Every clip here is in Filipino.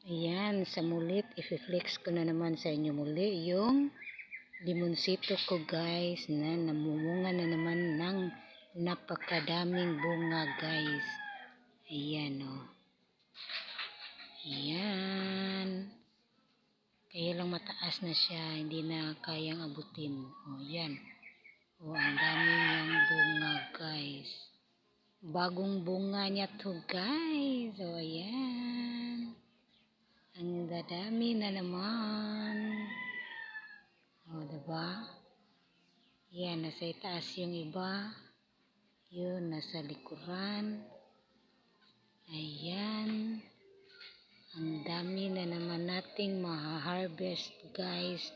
Ayan, sa mulit, i-flex ko na naman sa inyo muli yung limonsito ko guys na namumunga na naman ng napakadaming bunga guys. Ayan o. Ayan. Kaya lang mataas na siya, hindi na kayang abutin. O ayan. O ang dami niyang bunga guys. Bagong bunga niya to guys. O ayan. Ang dadami na naman. O, diba? Yan, nasa itaas yung iba. Yun, nasa likuran. Ayan. Ang dami na naman nating maha-harvest guys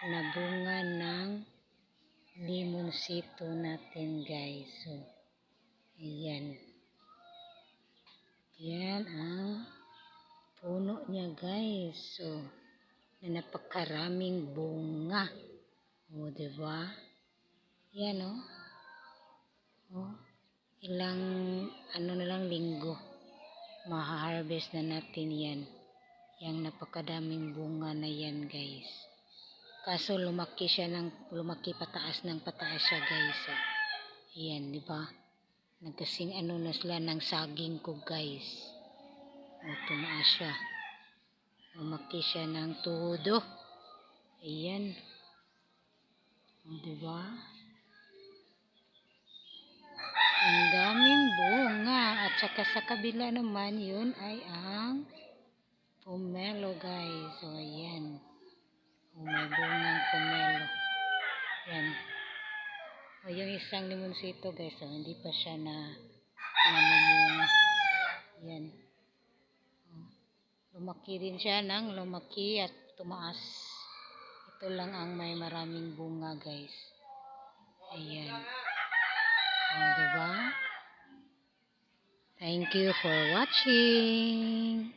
na bunga ng limonsito natin guys. So, ayan. Yan ang puno niya guys. So, na napakaraming bunga. O, diba? Yan o. O, ilang na lang linggo. Maha-harvest na natin yan. Yang napakadaming bunga na yan guys. Kaso lumaki pataas ng pataas siya guys. O, ayan, diba? Nagkasing na sila ng saging ko guys. O, tumaas siya. Lumaki siya ng todo. Ayan. O, diba? Ang daming bunga. At saka sa kabila naman, yun ay ang pomelo guys. O, ayan. O, may bungang pomelo. Ayan. O, yung isang limonsito guys. O, hindi pa siya namumunga. Ayan. O, lumaki din siya ng lumaki at tumaas. Ito lang ang may maraming bunga guys. Ayan. O, diba? Thank you for watching.